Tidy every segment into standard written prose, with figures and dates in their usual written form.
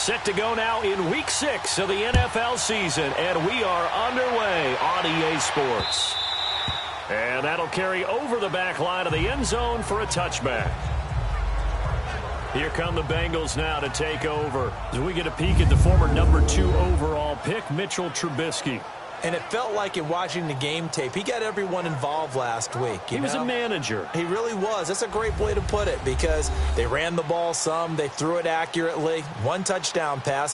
Set to go now in Week 6 of the NFL season, and we are underway on EA Sports. And that'll carry over the back line of the end zone for a touchback. Here come the Bengals now to take over. As we get a peek at the former number 2 overall pick, Mitchell Trubisky. And it felt like in watching the game tape, he got everyone involved last week. He was a manager. He really was. That's a great way to put it because they ran the ball some, they threw it accurately, 1 touchdown pass.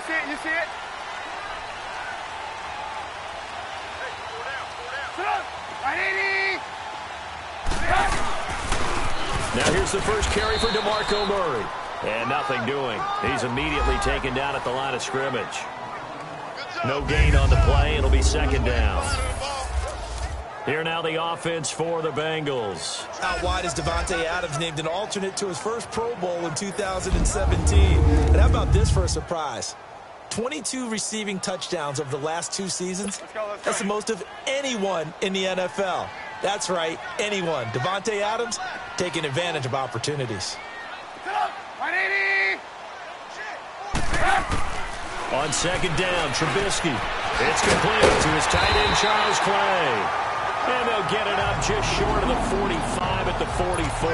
You see it? Now here's the first carry for DeMarco Murray. And nothing doing. He's immediately taken down at the line of scrimmage. No gain on the play. It'll be second down. Here now the offense for the Bengals. Out wide is Davante Adams, named an alternate to his first Pro Bowl in 2017. And how about this for a surprise? 22 receiving touchdowns over the last 2 seasons. Let's go. That's the most of anyone in the NFL. That's right, anyone. Davante Adams taking advantage of opportunities. On second down, Trubisky. It's complete to his tight end, Charles Clay. And they'll get it up just short of the 45 at the 44.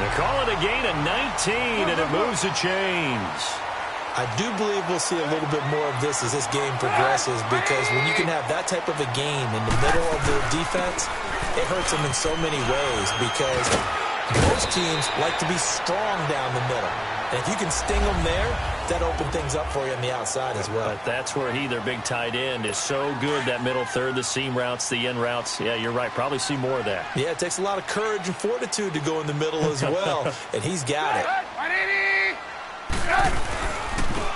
They call it a gain of 19, and it moves the chains. I do believe we'll see a little bit more of this as this game progresses because when you can have that type of a game in the middle of the defense, it hurts them in so many ways because most teams like to be strong down the middle. And if you can sting them there, that opens things up for you on the outside as well. But that's where their big tight end, is so good, that middle third, the seam routes, the end routes. Yeah, you're right. Probably see more of that. Yeah, it takes a lot of courage and fortitude to go in the middle as well, and he's got it.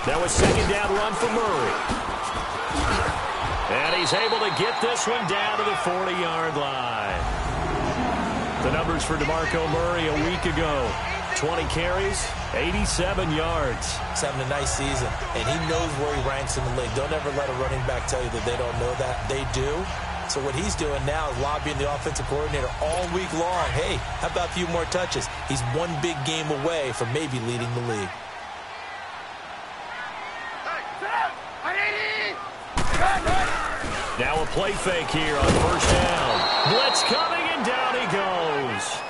Now a second down run for Murray. And he's able to get this one down to the 40-yard line. The numbers for DeMarco Murray a week ago. 20 carries, 87 yards. He's having a nice season, and he knows where he ranks in the league. Don't ever let a running back tell you that they don't know that. They do. So what he's doing now is lobbying the offensive coordinator all week long. Hey, how about a few more touches? He's one big game away from maybe leading the league. Now a play fake here on first down. Blitz coming, and down he goes.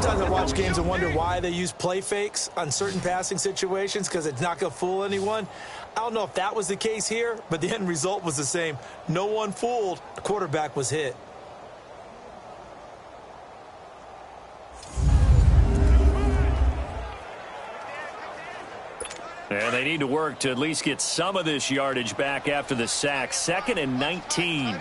Sometimes I watch games and wonder why they use play fakes on certain passing situations because it's not going to fool anyone. I don't know if that was the case here, but the end result was the same. No one fooled. The quarterback was hit. And they need to work to at least get some of this yardage back after the sack. 2nd and 19.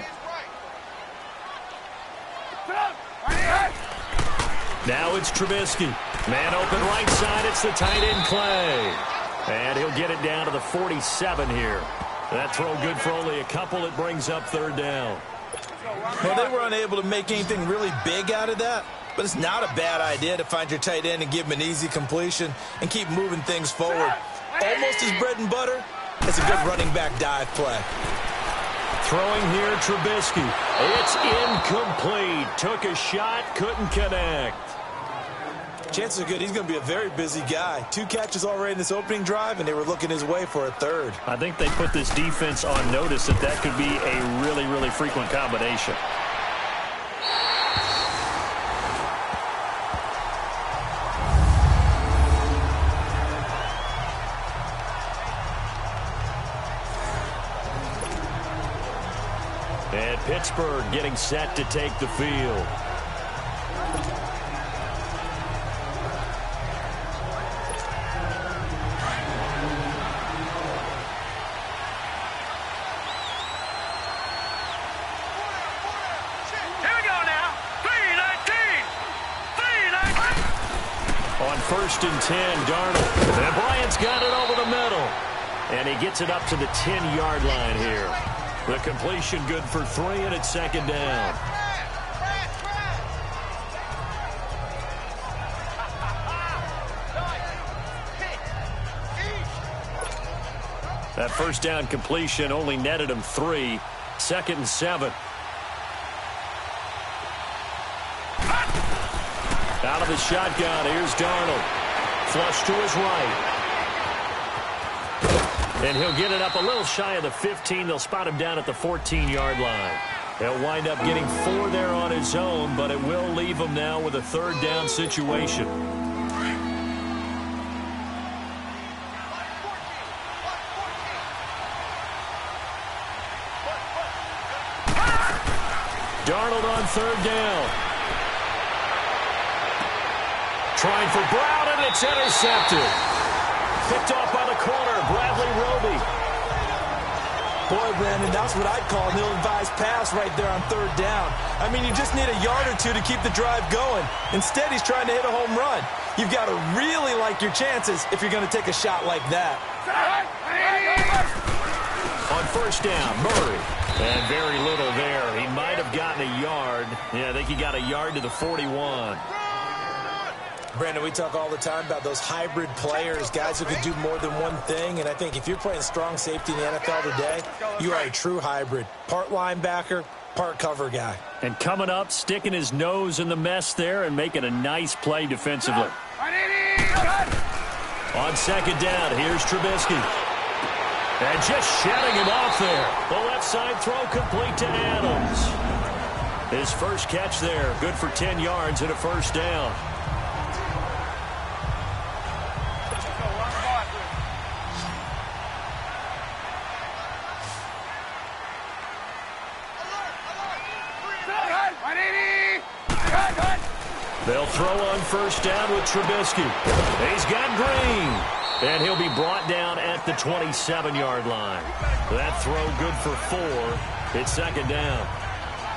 Now it's Trubisky. Man open right side. It's the tight end Clay. And he'll get it down to the 47 here. That throw good for only a couple. It brings up 3rd down. Well, they were unable to make anything really big out of that. But it's not a bad idea to find your tight end and give him an easy completion and keep moving things forward. Almost his bread and butter. It's a good running back dive play. Throwing here, Trubisky. It's incomplete. Took a shot, couldn't connect. Chances are good he's going to be a very busy guy. 2 catches already in this opening drive, and they were looking his way for a 3rd. I think they put this defense on notice that could be a really, really frequent combination. And Pittsburgh getting set to take the field. On 1st and 10, Darnold. And Bryant's got it over the middle. And he gets it up to the 10-yard line here. The completion good for 3, and it's 2nd down. That 1st down completion only netted him 3. 2nd and 7. Out of the shotgun, here's Darnold. Flush to his right. And he'll get it up a little shy of the 15. They'll spot him down at the 14-yard line. He'll wind up getting 4 there on his own, but it will leave him now with a 3rd down situation. Darnold on 3rd down. Trying for Brown, and it's intercepted. Picked off by the corner, Bradley Roby. Boy, Brandon, that's what I'd call an ill-advised pass right there on 3rd down. I mean, you just need a yard or 2 to keep the drive going. Instead, he's trying to hit a home run. You've got to really like your chances if you're going to take a shot like that. On 1st down, Murray. And very little there. He might have gotten a yard. Yeah, I think he got a yard to the 41. Brandon, we talk all the time about those hybrid players, guys who can do more than one thing. And I think if you're playing strong safety in the NFL today, you are a true hybrid. Part linebacker, part cover guy. And coming up, sticking his nose in the mess there and making a nice play defensively. On 2nd down, here's Trubisky. And just shutting him off there. The left side throw complete to Adams. His first catch there, good for 10 yards and a 1st down. They'll throw on 1st down with Trubisky. He's got Green. And he'll be brought down at the 27-yard line. That throw good for 4. It's 2nd down.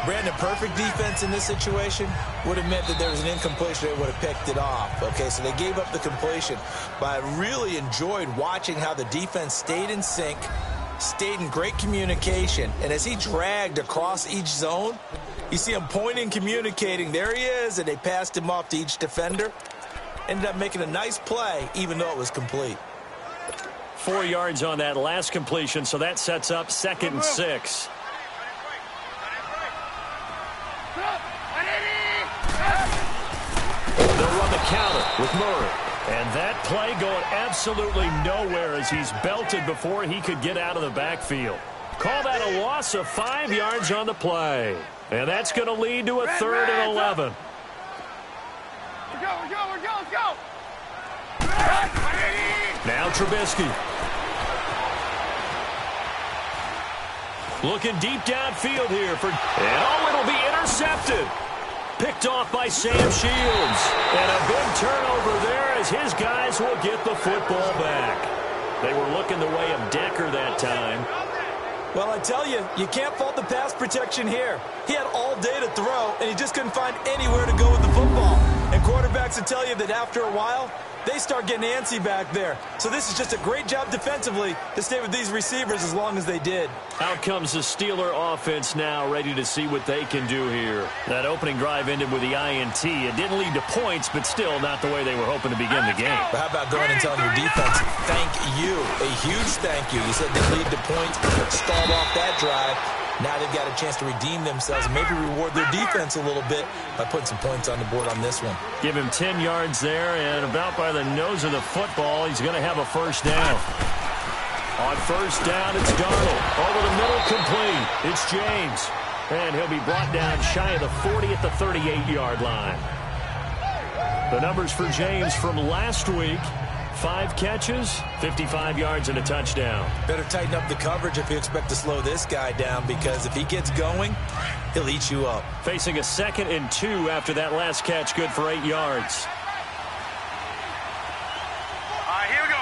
Brandon, perfect defense in this situation would have meant that there was an incompletion. They would have picked it off. Okay, so they gave up the completion. But I really enjoyed watching how the defense stayed in sync, stayed in great communication. And as he dragged across each zone, you see him pointing, communicating. There he is, and they passed him off to each defender. Ended up making a nice play, even though it was complete. 4 yards on that last completion, so that sets up 2nd and 6. They'll run the counter with Murray. And that play going absolutely nowhere as he's belted before he could get out of the backfield. Call that a loss of 5 yards on the play. And that's going to lead to a 3rd and 11. Now Trubisky. Looking deep downfield here it'll be intercepted. Picked off by Sam Shields. And a big turnover there as his guys will get the football back. They were looking the way of Decker that time. Well, I tell you, you can't fault the pass protection here. He had all day to throw, and he just couldn't find anywhere to go with the football. And quarterbacks will tell you that after a while, they start getting antsy back there. So this is just a great job defensively to stay with these receivers as long as they did. Out comes the Steeler offense now, ready to see what they can do here. That opening drive ended with the INT. It didn't lead to points, but still not the way they were hoping to begin the game. But how about going and telling your defense, thank you, a huge thank you. You said they lead to points, start off that drive. Now they've got a chance to redeem themselves and maybe reward their defense a little bit by putting some points on the board on this one. Give him 10 yards there, and about by the nose of the football, he's going to have a first down. On first down, it's Darnold. Over the middle, complete. It's James. And he'll be brought down shy of the 40 at the 38-yard line. The numbers for James from last week: 5 catches, 55 yards, and a touchdown. Better tighten up the coverage if you expect to slow this guy down, because if he gets going, he'll eat you up. Facing a 2nd and 2 after that last catch, good for 8 yards. Here we go.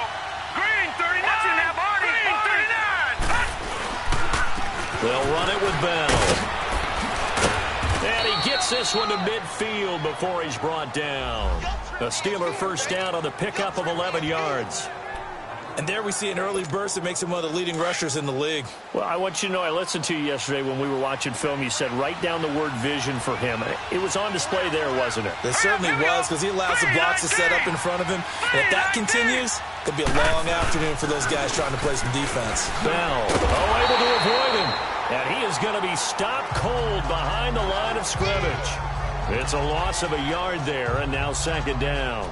Green, 39. Watching that body. Green, 39. They'll run it with Bell. And he gets this one to midfield before he's brought down. A Steeler first down on the pickup of 11 yards. And there we see an early burst that makes him one of the leading rushers in the league. Well, I want you to know, I listened to you yesterday when we were watching film. You said write down the word vision for him. It was on display there, wasn't it? It certainly was, because he allows the blocks to set up in front of him. And if that continues, it'll be a long afternoon for those guys trying to play some defense. Bell, able to avoid him. And he is going to be stopped cold behind the line of scrimmage. It's a loss of a yard there, and now 2nd down.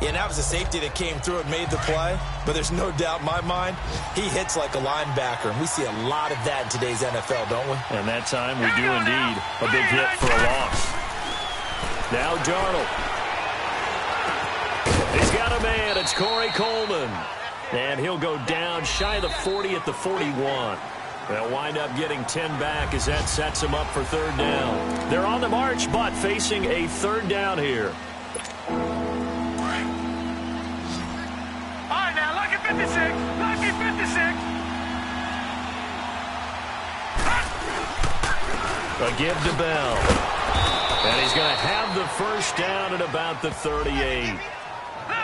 Yeah, that was a safety that came through and made the play, but there's no doubt in my mind, he hits like a linebacker, and we see a lot of that in today's NFL, don't we? And that time we do indeed. A big hit for a loss. Now Darnold. He's got a man. It's Corey Coleman. And he'll go down shy of the 40 at the 41. They'll wind up getting 10 back as that sets them up for 3rd down. They're on the march, but facing a 3rd down here. All right, now, lucky 56. Lucky 56. A give to Bell. And he's going to have the first down at about the 38.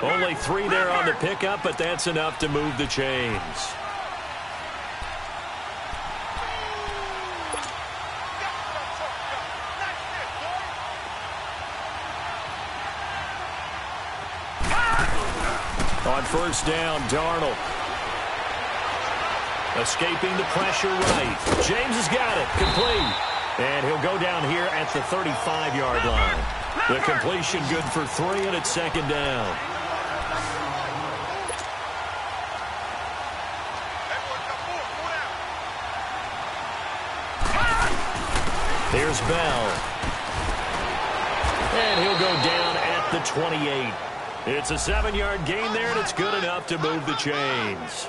Only 3 there on the pickup, but that's enough to move the chains. On first down, Darnold. Escaping the pressure right. James has got it. Complete. And he'll go down here at the 35-yard line. The completion good for 3, and it's 2nd down. Here's Bell. And he'll go down at the 28. It's a 7-yard gain there, and it's good enough to move the chains.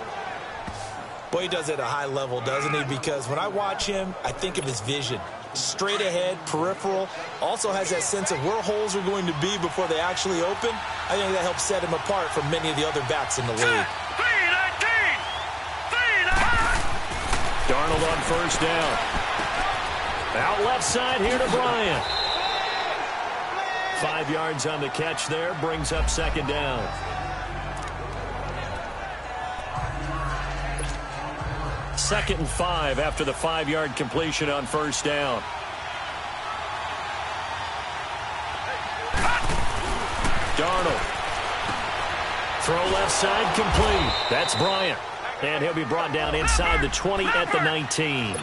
Boy, he does it at a high level, doesn't he? Because when I watch him, I think of his vision. Straight ahead, peripheral. Also has that sense of where holes are going to be before they actually open. I think that helps set him apart from many of the other backs in the league. 3-19. Darnold on first down. Out left side here to Bryant. 5 yards on the catch there, brings up 2nd down. Second and 5 after the 5-yard completion on first down. Darnold. Throw left side, complete. That's Bryant. And he'll be brought down inside the 20 at the 19.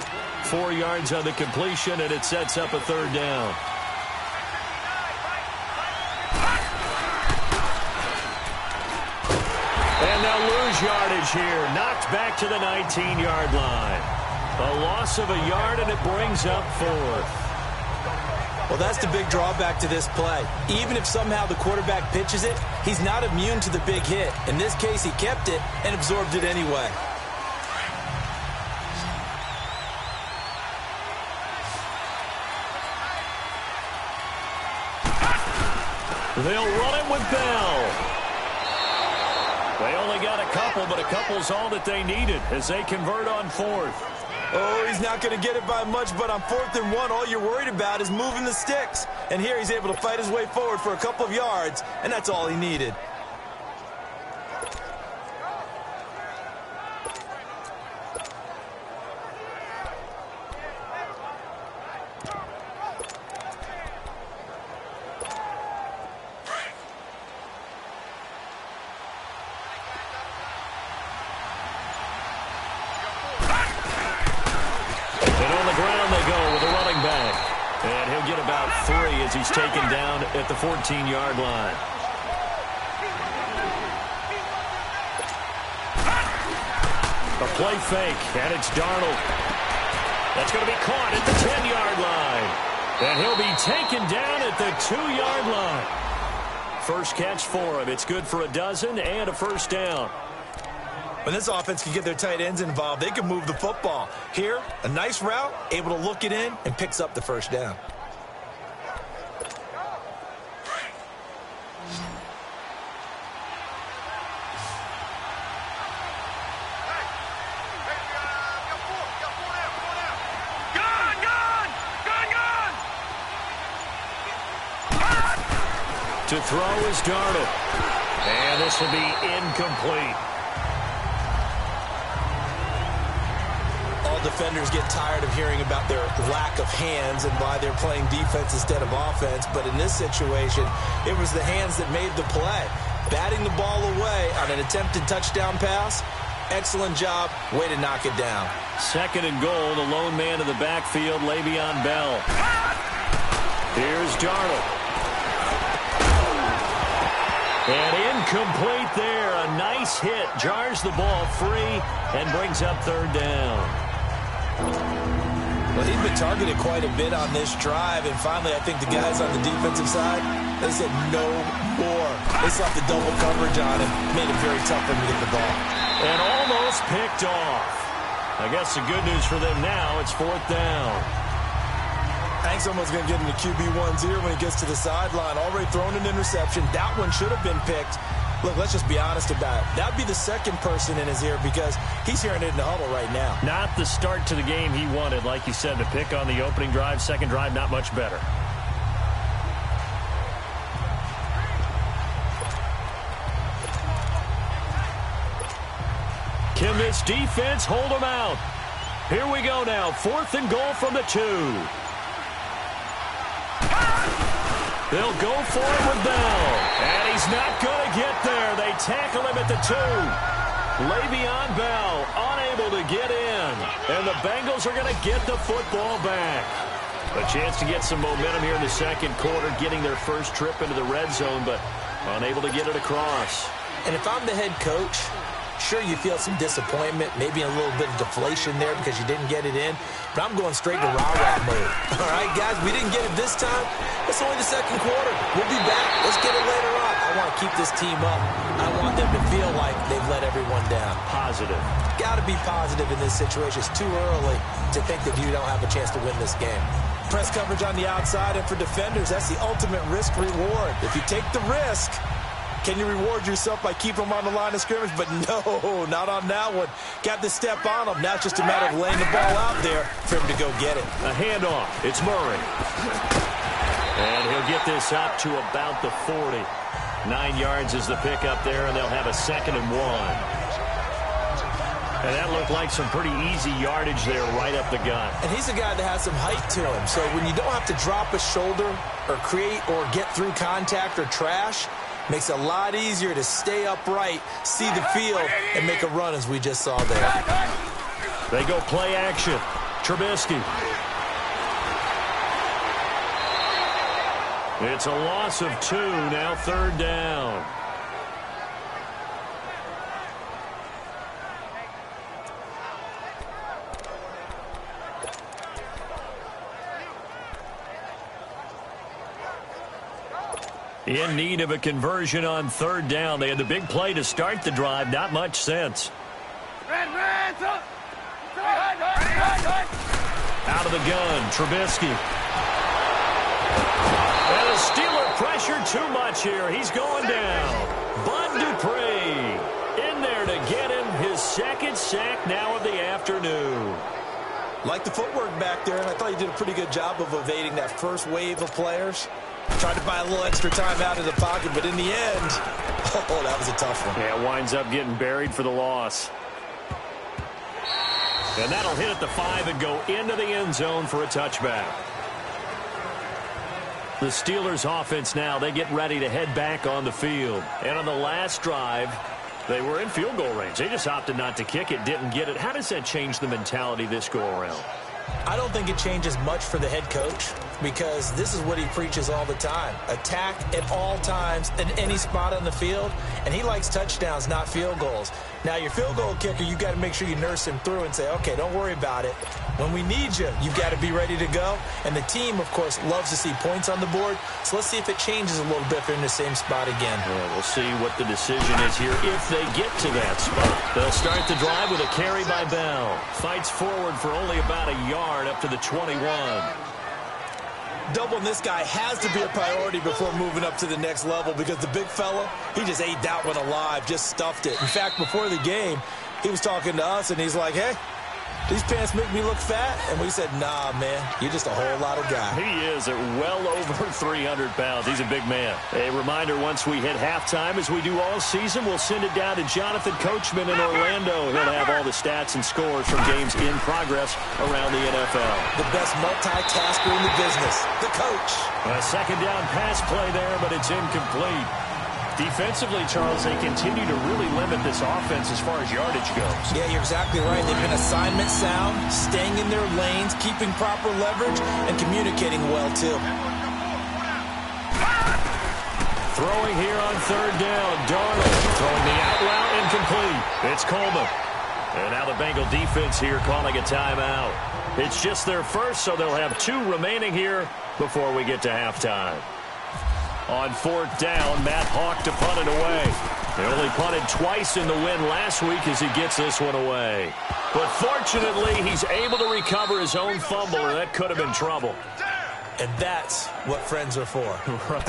4 yards on the completion, and it sets up a 3rd down. And they'll lose yardage here. Knocked back to the 19-yard line. A loss of a yard, and it brings up 4th. Well, that's the big drawback to this play. Even if somehow the quarterback pitches it, he's not immune to the big hit. In this case, he kept it and absorbed it anyway. They'll run it with Bell. They only got a couple, but a couple's all that they needed as they convert on fourth. Oh, he's not going to get it by much, but on 4th and 1, all you're worried about is moving the sticks. And here he's able to fight his way forward for a couple of yards, and that's all he needed. And he'll get about 3 as he's taken down at the 14-yard line. A play fake, and it's Darnold. That's going to be caught at the 10-yard line. And he'll be taken down at the 2-yard line. First catch for him. It's good for a dozen and a first down. When this offense can get their tight ends involved, they can move the football. Here, a nice route, able to look it in, and picks up the first down. To throw is Darnold. And this will be incomplete. All defenders get tired of hearing about their lack of hands and why they're playing defense instead of offense. But in this situation, it was the hands that made the play. Batting the ball away on an attempted touchdown pass. Excellent job. Way to knock it down. 2nd and goal. The lone man in the backfield, Le'Veon Bell. Here's Darnold. And incomplete there. A nice hit. Jars the ball free and brings up 3rd down. Well, he's been targeted quite a bit on this drive. And finally, I think the guys on the defensive side, they said no more. They slapped the double coverage on him. Made it very tough for him to get the ball. And almost picked off. I guess the good news for them now, it's 4th down. I think someone's going to get into QB1-0 when he gets to the sideline. Already thrown an interception. That one should have been picked. Look, let's just be honest about it. That would be the second person in his ear because he's hearing it in the huddle right now. Not the start to the game he wanted. Like you said, the pick on the opening drive, second drive, not much better. Can this defense hold him out? Here we go now. 4th and goal from the 2. They'll go for it with Bell. And he's not going to get there. They tackle him at the 2. Le'Veon Bell unable to get in. And the Bengals are going to get the football back. A chance to get some momentum here in the 2nd quarter, getting their first trip into the red zone, but unable to get it across. And if I'm the head coach, sure, you feel some disappointment, maybe a little bit of deflation there because you didn't get it in. But I'm going straight to rah-rah mode. All right, guys, we didn't get it this time. It's only the 2nd quarter. We'll be back. Let's get it later on. I want to keep this team up. I want them to feel like they've let everyone down. Positive. Got to be positive in this situation. It's too early to think that you don't have a chance to win this game. Press coverage on the outside, and for defenders, that's the ultimate risk-reward. If you take the risk, can you reward yourself by keeping them on the line of scrimmage? But no, not on that one. Got to step on them. Now it's just a matter of laying the ball out there for him to go get it. A handoff. It's Murray. And he'll get this up to about the 40. 9 yards is the pickup there, and they'll have a 2nd and 1. And that looked like some pretty easy yardage there right up the gut. And he's a guy that has some height to him. So when you don't have to drop a shoulder or create or get through contact or trash, makes it a lot easier to stay upright, see the field, and make a run as we just saw there. They go play action. Trubisky. It's a loss of 2, now 3rd down. In need of a conversion on third down. They had the big play to start the drive. Not much sense. Out of the gun, Trubisky. And the Steeler pressure too much here. He's going down. Bud Dupree in there to get him his second sack now of the afternoon. Like the footwork back there, and I thought he did a pretty good job of evading that first wave of players. Tried to buy a little extra time out of the pocket, but in the end, oh, that was a tough one. Yeah, winds up getting buried for the loss. And that'll hit at the 5 and go into the end zone for a touchback. The Steelers offense now, they get ready to head back on the field. And on the last drive, they were in field goal range. They just opted not to kick it, didn't get it. How does that change the mentality this go around? I don't think it changes much for the head coach because this is what he preaches all the time. Attack at all times in any spot on the field, and he likes touchdowns, not field goals. Now, your field goal kicker, you got to make sure you nurse him through and say, okay, don't worry about it. When we need you, you've got to be ready to go. And the team, of course, loves to see points on the board. So let's see if it changes a little bit if they're in the same spot again. Yeah, we'll see what the decision is here if they get to that spot. They'll start the drive with a carry by Bell. Fights forward for only about a yard up to the 21. Doubling this guy has to be a priority before moving up to the next level because the big fella, he just ate that one alive, just stuffed it. In fact, before the game, he was talking to us, and he's like, hey, these pants make me look fat. And we said, nah, man, you're just a whole lot of guy. He is at well over 300 pounds. He's a big man. A reminder, once we hit halftime, as we do all season, we'll send it down to Jonathan Coachman in Orlando. He'll have all the stats and scores from games in progress around the NFL. The best multitasker in the business, the coach. A second down pass play there, but it's incomplete. Defensively, Charles, they continue to really limit this offense as far as yardage goes. Yeah, you're exactly right. They've been assignment sound, staying in their lanes, keeping proper leverage, and communicating well, too. Throwing here on third down. Darnold throwing the out route, incomplete. It's Coleman. And now the Bengal defense here calling a timeout. It's just their first, so they'll have 2 remaining here before we get to halftime. On fourth down, Matt Hawk to punt it away. They only punted twice in the win last week as he gets this one away. But fortunately, he's able to recover his own fumble, or that could have been trouble. And that's what friends are for. Right.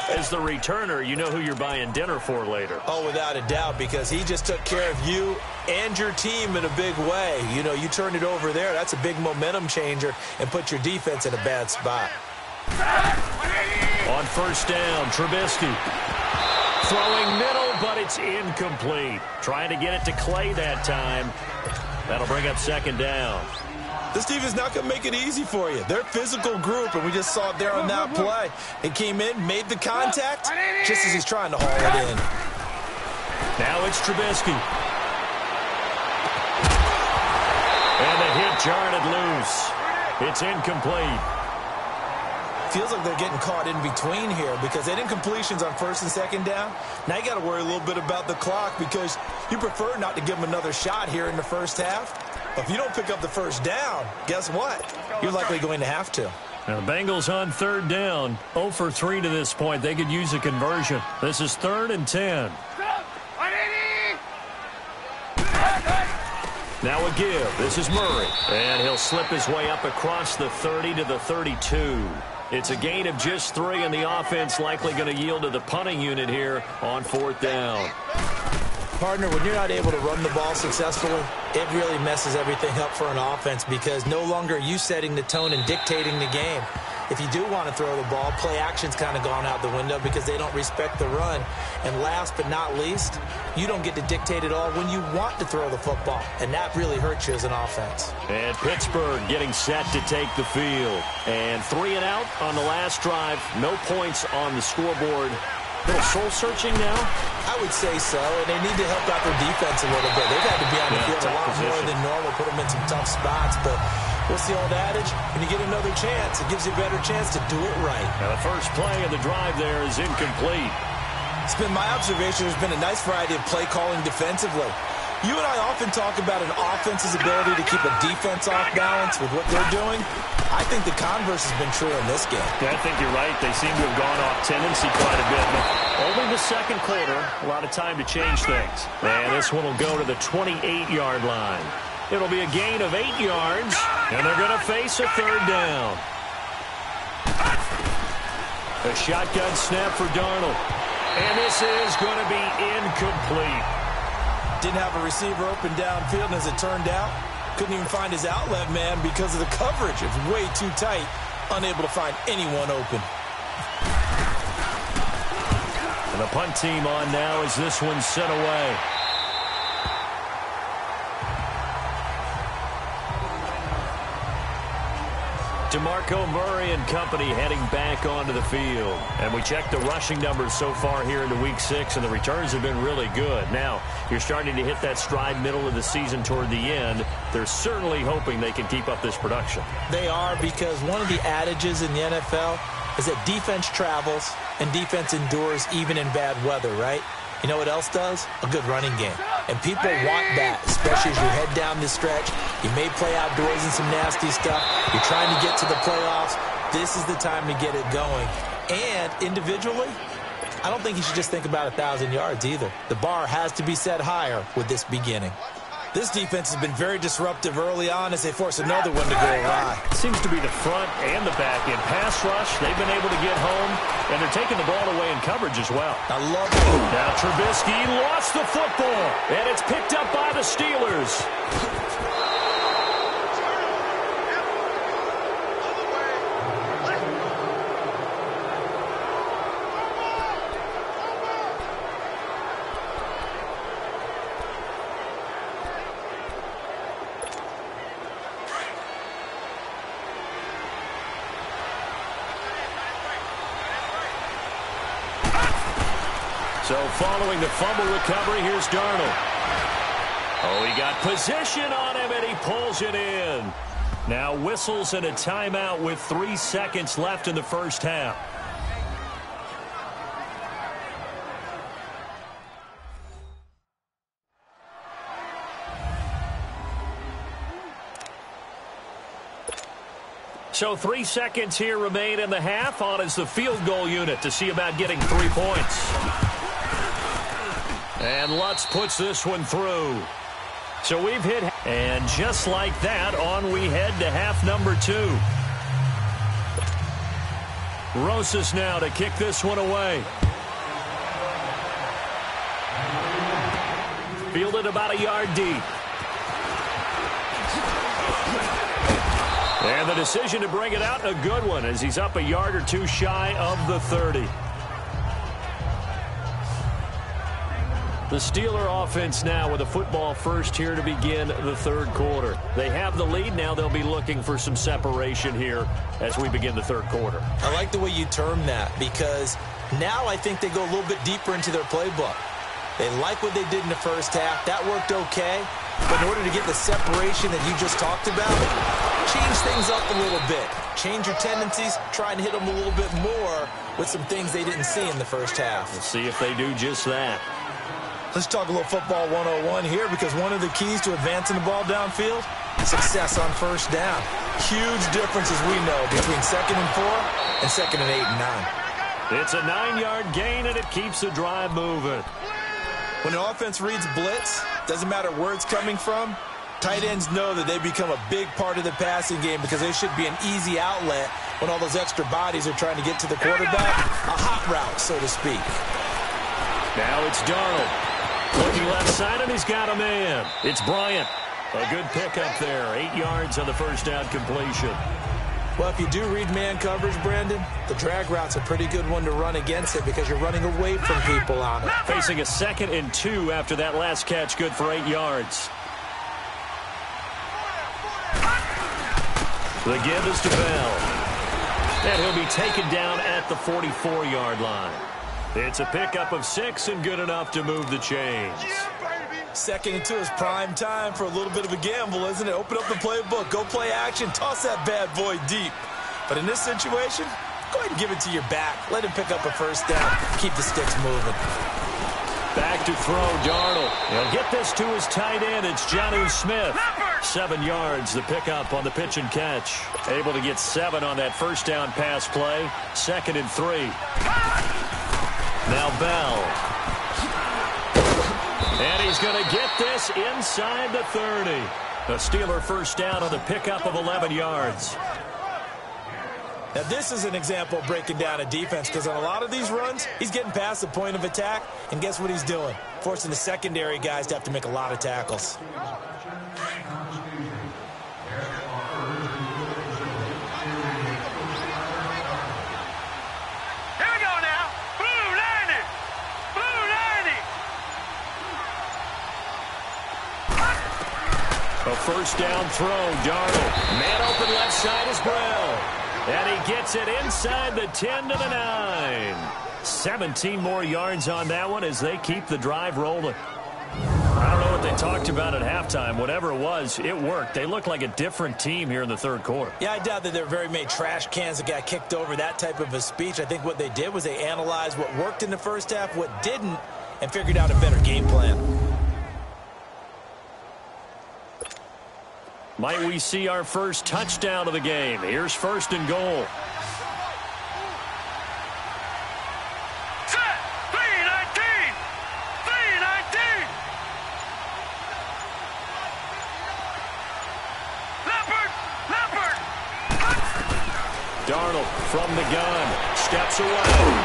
As the returner, you know who you're buying dinner for later. Oh, without a doubt, because he just took care of you and your team in a big way. You know, you turn it over there, that's a big momentum changer and put your defense in a bad spot. On first down, Trubisky. Throwing middle, but it's incomplete. Trying to get it to Clay that time. That'll bring up second down. This team is not going to make it easy for you. They're a physical group, and we just saw it there on that play. It came in, made the contact, just as he's trying to haul it in. Now it's Trubisky. And the hit jarred it loose. It's incomplete. Feels like they're getting caught in between here because they didn't completions on first and second down. Now you got to worry a little bit about the clock because you prefer not to give them another shot here in the first half. But if you don't pick up the first down, guess what? You're likely going to have to. Now the Bengals on third down. 0 for 3 to this point. They could use a conversion. This is 3rd and 10. Now a give. This is Murray. And he'll slip his way up across the 30 to the 32. It's a gain of just 3, and the offense likely going to yield to the punting unit here on fourth down. Partner, when you're not able to run the ball successfully, it really messes everything up for an offense because no longer are you setting the tone and dictating the game. If you do want to throw the ball, play action's kind of gone out the window because they don't respect the run. And last but not least, you don't get to dictate it all when you want to throw the football. And that really hurts you as an offense. And Pittsburgh getting set to take the field. And 3 and out on the last drive. No points on the scoreboard. A little soul-searching now? I would say so, and they need to help out their defense a little bit. They've had to be on the field a lot more than normal, put them in some tough spots, but what's the old adage? When you get another chance, it gives you a better chance to do it right. Now the first play of the drive there is incomplete. It's been my observation there's been a nice variety of play calling defensively. You and I often talk about an offense's ability to keep a defense off balance with what they're doing. I think the converse has been true in this game. Yeah, I think you're right. They seem to have gone off tendency quite a bit. But only the second quarter, a lot of time to change things. And this one will go to the 28-yard line. It'll be a gain of 8 yards, and they're going to face a third down. A shotgun snap for Darnold. And this is going to be incomplete. Didn't have a receiver open downfield, and as it turned out, couldn't even find his outlet man because of the coverage. It's way too tight, unable to find anyone open. And the punt team on now as this one's sent away. DeMarco Murray and company heading back onto the field. And we checked the rushing numbers so far here into Week 6, and the returns have been really good. Now, you're starting to hit that stride middle of the season toward the end. They're certainly hoping they can keep up this production. They are, because one of the adages in the NFL is that defense travels and defense endures even in bad weather, right? You know what else does? A good running game. And people want that, especially as you head down this stretch. You may play outdoors in some nasty stuff. You're trying to get to the playoffs. This is the time to get it going. And individually, I don't think you should just think about 1,000 yards either. The bar has to be set higher with this beginning. This defense has been very disruptive early on as they force another one to go awry. Seems to be the front and the back in pass rush. They've been able to get home, and they're taking the ball away in coverage as well. I love it. Now Trubisky lost the football, and it's picked up by the Steelers. So following the fumble recovery, here's Darnold. Oh, he got position on him, and he pulls it in. Now whistles and a timeout with 3 seconds left in the first half. So 3 seconds here remain in the half. On is the field goal unit to see about getting 3 points. And Lutz puts this one through. So we've hit, and just like that, on we head to half number 2. Rosas now to kick this one away. Fielded about a yard deep. And the decision to bring it out, a good one, as he's up a yard or 2 shy of the 30. The Steeler offense now with a football first here to begin the third quarter. They have the lead. Now they'll be looking for some separation here as we begin the third quarter. I like the way you term that, because now I think they go a little bit deeper into their playbook. They like what they did in the first half. That worked okay. But in order to get the separation that you just talked about, change things up a little bit. Change your tendencies. Try and hit them a little bit more with some things they didn't see in the first half. We'll see if they do just that. Let's talk a little football 101 here, because one of the keys to advancing the ball downfield, success on first down. Huge difference, as we know, between 2nd and 4 and 2nd and 8 and 9. It's a 9-yard gain, and it keeps the drive moving. When an offense reads blitz, doesn't matter where it's coming from, tight ends know that they become a big part of the passing game, because they should be an easy outlet when all those extra bodies are trying to get to the quarterback. A hot route, so to speak. Now it's Darnold. Looking left side, and he's got a man. It's Bryant. A good pickup there. 8 yards on the first down completion. Well, if you do read man coverage, Brandon, the drag route's a pretty good one to run against it, because you're running away from people on it. Facing a 2nd and 2 after that last catch, good for 8 yards. The give is to Bell. And he'll be taken down at the 44-yard line. It's a pickup of 6 and good enough to move the chains. 2nd and 2 is prime time for a little bit of a gamble, isn't it? Open up the playbook, go play action, toss that bad boy deep. But in this situation, go ahead and give it to your back. Let him pick up a first down. Keep the sticks moving. Back to throw, Darnold. He'll get this to his tight end. It's Jonnu Smith. 7 yards, the pickup on the pitch and catch. Able to get 7 on that first down pass play. 2nd and 3. Now Bell. And he's going to get this inside the 30. A Steeler first down on the pickup of 11 yards. Now, this is an example of breaking down a defense because on a lot of these runs, he's getting past the point of attack, and guess what he's doing? Forcing the secondary guys to have to make a lot of tackles. Here we go now. Blue 90. Blue 90. A first down throw, Darnold. Man open left side is Brown. And he gets it inside the 10 to the 9. 17 more yards on that one as they keep the drive rolling. I don't know what they talked about at halftime. Whatever it was, it worked. They look like a different team here in the third quarter. Yeah, I doubt that there were very many trash cans that got kicked over, that type of a speech. I think what they did was they analyzed what worked in the first half, what didn't, and figured out a better game plan. Might we see our first touchdown of the game? Here's 1st and goal. Set. 319. 319. Leopard. Leopard. Darnold from the gun. Steps away.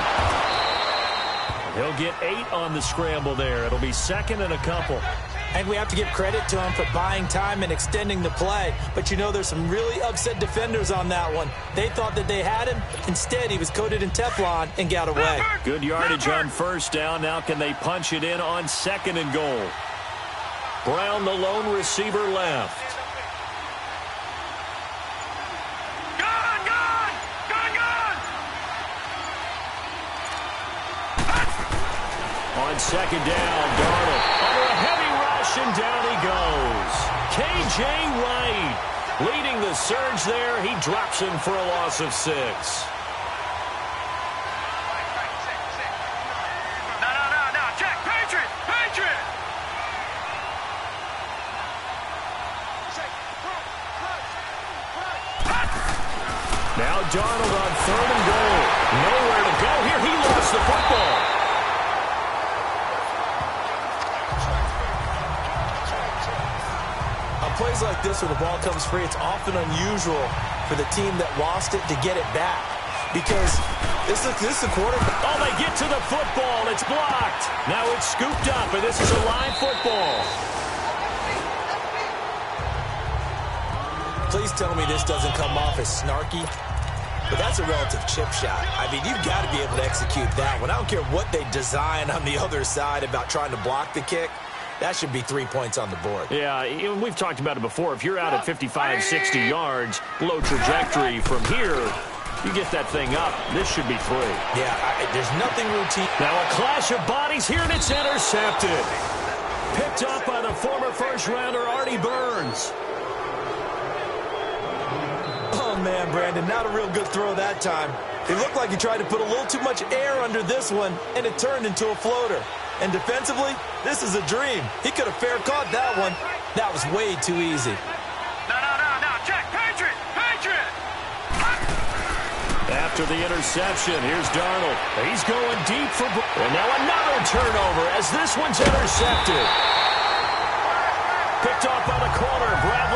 He'll get 8 on the scramble there. It'll be 2nd and a couple. And we have to give credit to him for buying time and extending the play. But you know, there's some really upset defenders on that one. They thought that they had him. Instead, he was coated in Teflon and got away. Good yardage on first down. Now can they punch it in on 2nd and goal? Brown, the lone receiver, left. Gone. Gone. Gone. Gone. On 2nd down, Darnold under a heavy rush, and down he goes. K.J. Wright leading the surge there. He drops him for a loss of 6. No. Check. Patriot. Patriot. Now Darnold on 3rd and goal. Nowhere to go here. He lost the football. Plays like this where the ball comes free, it's often unusual for the team that lost it to get it back because this is a quarterback. Oh, they get to the football. It's blocked. Now it's scooped up, and this is a live football. Please tell me this doesn't come off as snarky, but that's a relative chip shot. I mean, you've got to be able to execute that one. I don't care what they design on the other side about trying to block the kick. That should be 3 points on the board. Yeah, we've talked about it before. If you're out at 55, 60 yards, low trajectory from here, you get that thing up. This should be 3. Yeah, there's nothing routine. Now a clash of bodies here, and it's intercepted. Picked up by the former first-rounder Artie Burns. Oh, man, Brandon, not a real good throw that time. It looked like he tried to put a little too much air under this one, and it turned into a floater. And defensively, this is a dream. He could have fair caught that one. That was way too easy. No. Check. Patriot. Patriot. After the interception, here's Darnold. He's going deep for... And now another turnover as this one's intercepted. Picked off by the corner, Bradley.